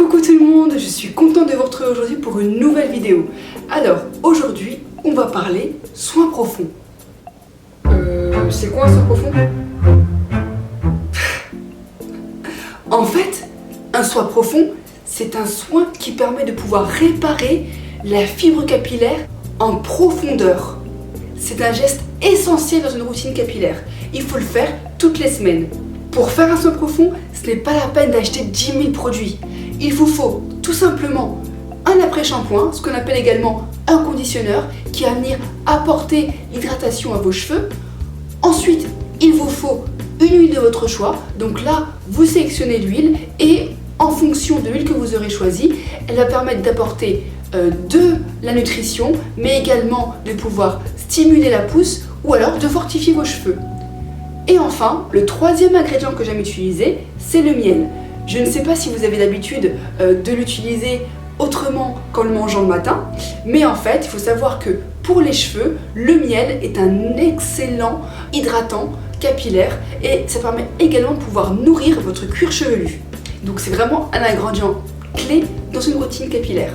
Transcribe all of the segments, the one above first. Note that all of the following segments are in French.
Coucou tout le monde, je suis contente de vous retrouver aujourd'hui pour une nouvelle vidéo. Alors, aujourd'hui, on va parler soins profonds. C'est quoi un soin profond? En fait, un soin profond, c'est un soin qui permet de pouvoir réparer la fibre capillaire en profondeur. C'est un geste essentiel dans une routine capillaire. Il faut le faire toutes les semaines. Pour faire un soin profond, ce n'est pas la peine d'acheter 10 000 produits. Il vous faut tout simplement un après-shampoing, ce qu'on appelle également un conditionneur, qui va venir apporter l'hydratation à vos cheveux. Ensuite, il vous faut une huile de votre choix. Donc là, vous sélectionnez l'huile et en fonction de l'huile que vous aurez choisie, elle va permettre d'apporter de la nutrition, mais également de pouvoir stimuler la pousse ou alors de fortifier vos cheveux. Et enfin, le troisième ingrédient que j'aime utiliser, c'est le miel. Je ne sais pas si vous avez l'habitude de l'utiliser autrement qu'en le mangeant le matin, mais en fait, il faut savoir que pour les cheveux, le miel est un excellent hydratant capillaire et ça permet également de pouvoir nourrir votre cuir chevelu. Donc c'est vraiment un ingrédient clé dans une routine capillaire.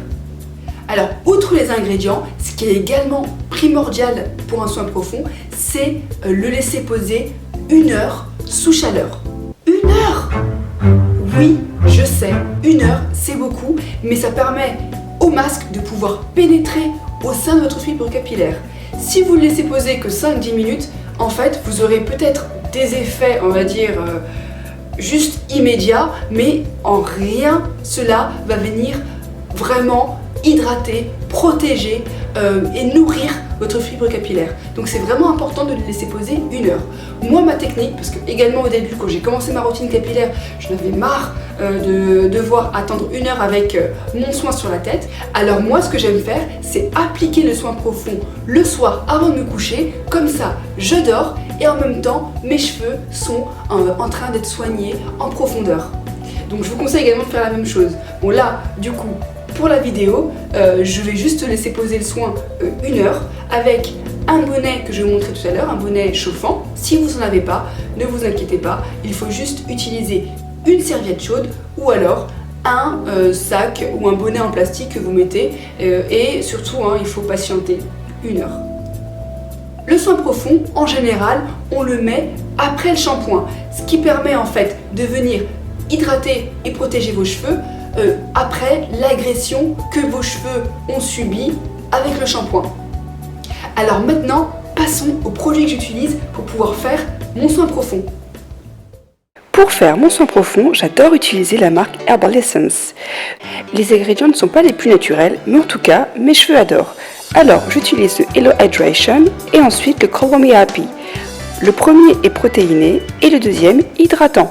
Alors, outre les ingrédients, ce qui est également primordial pour un soin profond, c'est le laisser poser 1 heure sous chaleur. 1 heure? Oui, je sais, 1 heure, c'est beaucoup, mais ça permet au masque de pouvoir pénétrer au sein de votre fibre capillaire. Si vous le laissez poser que 5-10 minutes, en fait, vous aurez peut-être des effets, on va dire, juste immédiats, mais en rien, cela va venir vraiment hydrater, protéger et nourrir votre fibre capillaire. Donc c'est vraiment important de le laisser poser 1 heure. Moi, ma technique, parce que également au début quand j'ai commencé ma routine capillaire, je n'avais marre de devoir attendre 1 heure avec mon soin sur la tête. Alors moi, ce que j'aime faire, c'est appliquer le soin profond le soir avant de me coucher. Comme ça, je dors et en même temps, mes cheveux sont en train d'être soignés en profondeur. Donc je vous conseille également de faire la même chose. Bon là, du coup, pour la vidéo, je vais juste laisser poser le soin 1 heure avec un bonnet que je vais vous montrer tout à l'heure, un bonnet chauffant. Si vous n'en avez pas, ne vous inquiétez pas, il faut juste utiliser une serviette chaude ou alors un sac ou un bonnet en plastique que vous mettez et surtout, il faut patienter 1 heure. Le soin profond, en général, on le met après le shampoing, ce qui permet en fait de venir hydrater et protéger vos cheveux après l'agression que vos cheveux ont subi avec le shampoing. Alors maintenant, passons aux produits que j'utilise pour pouvoir faire mon soin profond. Pour faire mon soin profond, j'adore utiliser la marque Herbal Essence. Les ingrédients ne sont pas les plus naturels, mais en tout cas, mes cheveux adorent. Alors, j'utilise le Hello Hydration et ensuite le Color Me Happy. Le premier est protéiné et le deuxième hydratant.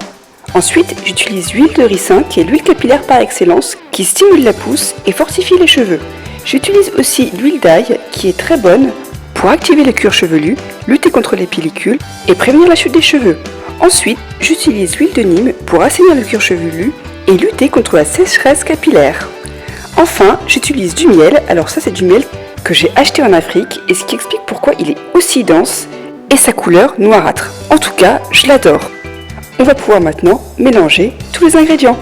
Ensuite, j'utilise l'huile de ricin qui est l'huile capillaire par excellence qui stimule la pousse et fortifie les cheveux. J'utilise aussi l'huile d'ail qui est très bonne pour activer le cuir chevelu, lutter contre les pellicules et prévenir la chute des cheveux. Ensuite, j'utilise l'huile de Nîmes pour assainir le cuir chevelu et lutter contre la sécheresse capillaire. Enfin, j'utilise du miel. Alors ça, c'est du miel que j'ai acheté en Afrique et ce qui explique pourquoi il est aussi dense et sa couleur noirâtre. En tout cas, je l'adore. On va pouvoir maintenant mélanger tous les ingrédients.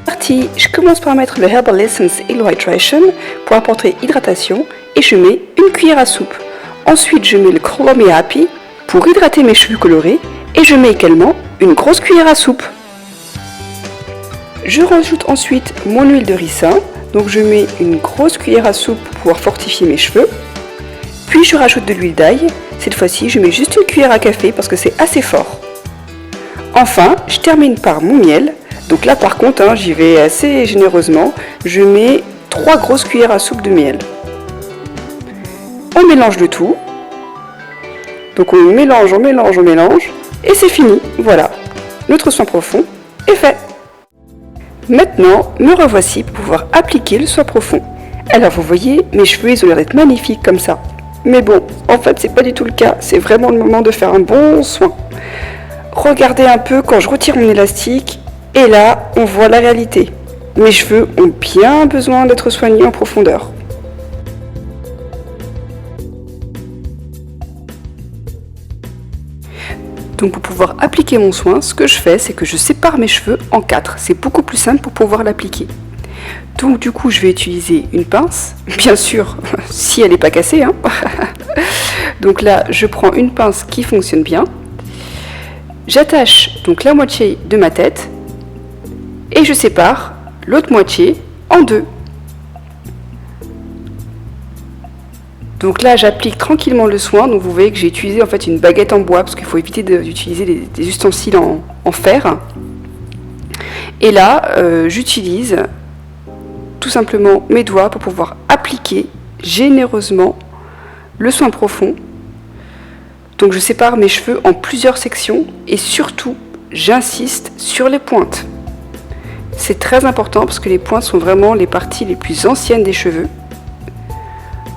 Parti, je commence par mettre le Herbal Essence Hello Hydration pour apporter hydratation et je mets une cuillère à soupe. Ensuite, je mets le Color Me Happy pour hydrater mes cheveux colorés et je mets également une grosse cuillère à soupe. Je rajoute ensuite mon huile de ricin, donc je mets une grosse cuillère à soupe pour pouvoir fortifier mes cheveux. Puis je rajoute de l'huile d'ail, cette fois-ci je mets juste une cuillère à café parce que c'est assez fort. Enfin, je termine par mon miel. Donc là par contre, j'y vais assez généreusement. Je mets 3 grosses cuillères à soupe de miel. On mélange le tout. Donc on mélange et c'est fini. Voilà, notre soin profond est fait. Maintenant, me revoici pour pouvoir appliquer le soin profond. Alors vous voyez, mes cheveux ils ont l'air d'être magnifiques comme ça. Mais bon, en fait c'est pas du tout le cas. C'est vraiment le moment de faire un bon soin. Regardez un peu quand je retire mon élastique et là on voit la réalité. Mes cheveux ont bien besoin d'être soignés en profondeur. Donc pour pouvoir appliquer mon soin, ce que je fais, c'est que je sépare mes cheveux en 4. C'est beaucoup plus simple pour pouvoir l'appliquer. Donc du coup, je vais utiliser une pince, bien sûr, si elle n'est pas cassée, hein. Donc là, je prends une pince qui fonctionne bien. J'attache donc la moitié de ma tête et je sépare l'autre moitié en 2. Donc là, j'applique tranquillement le soin. Donc vous voyez que j'ai utilisé en fait une baguette en bois parce qu'il faut éviter d'utiliser des ustensiles en fer. Et là, j'utilise tout simplement mes doigts pour pouvoir appliquer généreusement le soin profond. Donc je sépare mes cheveux en plusieurs sections et surtout, j'insiste sur les pointes. C'est très important parce que les pointes sont vraiment les parties les plus anciennes des cheveux.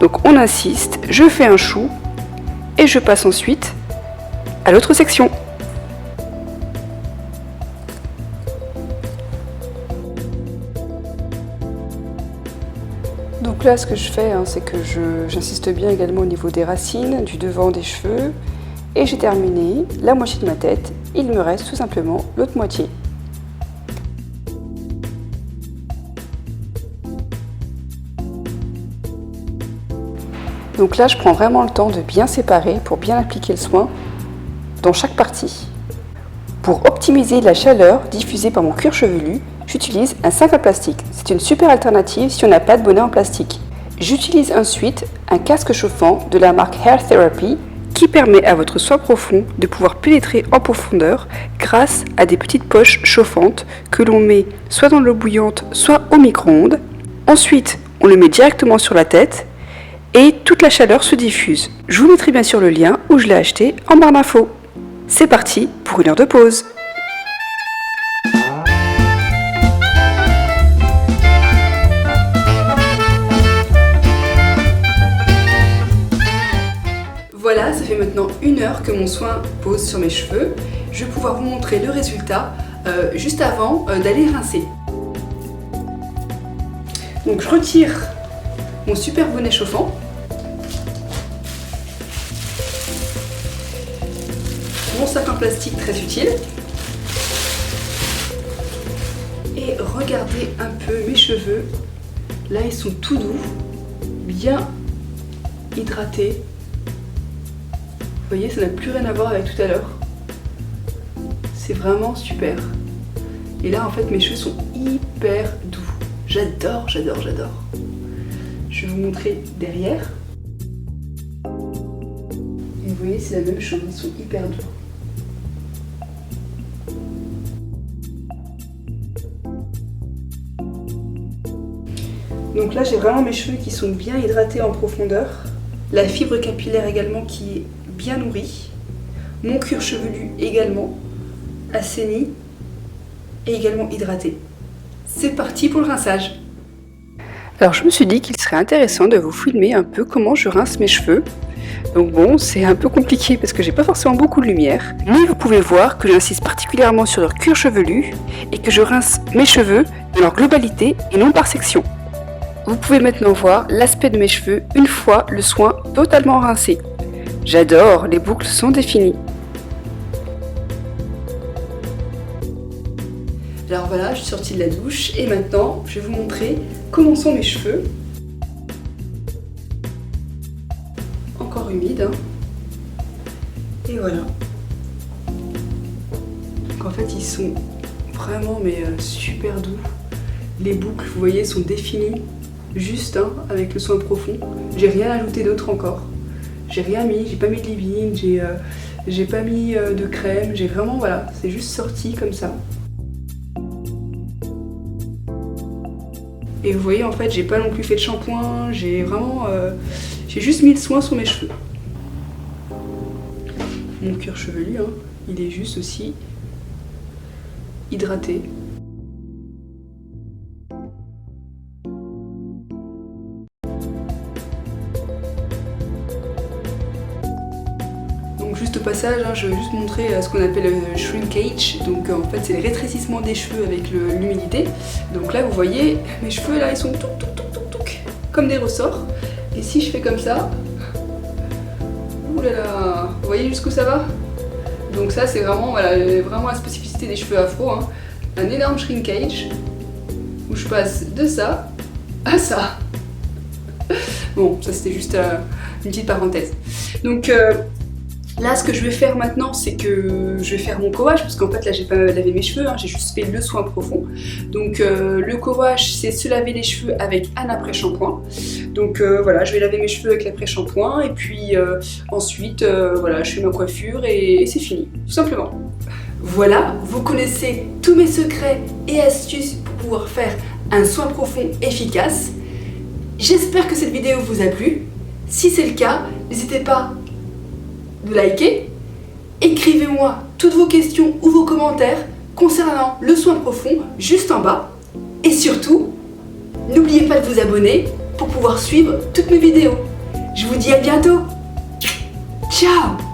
Donc on insiste, je fais un chou et je passe ensuite à l'autre section. Donc là, ce que je fais, c'est que j'insiste bien également au niveau des racines, du devant des cheveux. Et j'ai terminé la moitié de ma tête. Il me reste tout simplement l'autre moitié. Donc là, je prends vraiment le temps de bien séparer pour bien appliquer le soin dans chaque partie. Pour optimiser la chaleur diffusée par mon cuir chevelu, j'utilise un sac en plastique. C'est une super alternative si on n'a pas de bonnet en plastique. J'utilise ensuite un casque chauffant de la marque Hair Therapy qui permet à votre soin profond de pouvoir pénétrer en profondeur grâce à des petites poches chauffantes que l'on met soit dans l'eau bouillante, soit au micro-ondes. Ensuite, on le met directement sur la tête et toute la chaleur se diffuse. Je vous mettrai bien sûr le lien où je l'ai acheté en barre d'infos. C'est parti pour une heure de pause. Voilà, ça fait maintenant 1 heure que mon soin pose sur mes cheveux. Je vais pouvoir vous montrer le résultat juste avant d'aller rincer. Donc je retire mon super bonnet chauffant. Mon sac en plastique très utile. Et regardez un peu mes cheveux. Là, ils sont tout doux, bien hydratés. Vous voyez, ça n'a plus rien à voir avec tout à l'heure. C'est vraiment super. Et là, en fait, mes cheveux sont hyper doux. J'adore, j'adore, j'adore. Je vais vous montrer derrière. Et vous voyez, c'est la même chose. Ils sont hyper doux. Donc là, j'ai vraiment mes cheveux qui sont bien hydratés en profondeur. La fibre capillaire également qui est bien nourrie. Mon cuir chevelu également assaini et également hydraté. C'est parti pour le rinçage. Alors je me suis dit qu'il serait intéressant de vous filmer un peu comment je rince mes cheveux. Donc bon, c'est un peu compliqué parce que j'ai pas forcément beaucoup de lumière, mais vous pouvez voir que j'insiste particulièrement sur leur cuir chevelu et que je rince mes cheveux dans leur globalité et non par section. Vous pouvez maintenant voir l'aspect de mes cheveux une fois le soin totalement rincé. J'adore, les boucles sont définies. Alors voilà, je suis sortie de la douche et maintenant je vais vous montrer comment sont mes cheveux. Encore humides. Et voilà. Donc en fait ils sont vraiment super doux. Les boucles, vous voyez, sont définies. Juste avec le soin profond. J'ai rien ajouté d'autre encore. J'ai rien mis, j'ai pas mis de leave-in, j'ai pas mis de crème, j'ai vraiment, voilà, c'est juste sorti comme ça. Et vous voyez, en fait, j'ai pas non plus fait de shampoing, j'ai vraiment, j'ai juste mis le soin sur mes cheveux. Mon cuir chevelu, il est juste aussi hydraté. Juste au passage, je vais juste montrer ce qu'on appelle le shrinkage. Donc en fait c'est le rétrécissement des cheveux avec l'humidité. Donc là vous voyez, mes cheveux là ils sont comme des ressorts. Et si je fais comme ça, oulala, vous voyez jusqu'où ça va? Donc ça c'est vraiment, voilà, vraiment la spécificité des cheveux afro, hein. Un énorme shrinkage où je passe de ça à ça. Bon, ça c'était juste une petite parenthèse. Donc là, ce que je vais faire maintenant, c'est que je vais faire mon co-wash, parce qu'en fait là j'ai pas lavé mes cheveux, hein, j'ai juste fait le soin profond. Donc le co-wash, c'est se laver les cheveux avec un après-shampoing. Donc voilà, je vais laver mes cheveux avec l'après-shampoing, et puis ensuite voilà, je fais ma coiffure et c'est fini, tout simplement. Voilà, vous connaissez tous mes secrets et astuces pour pouvoir faire un soin profond efficace. J'espère que cette vidéo vous a plu. Si c'est le cas, n'hésitez pas de liker. Écrivez-moi toutes vos questions ou vos commentaires concernant le soin profond juste en bas. Et surtout, n'oubliez pas de vous abonner pour pouvoir suivre toutes mes vidéos. Je vous dis à bientôt. Ciao!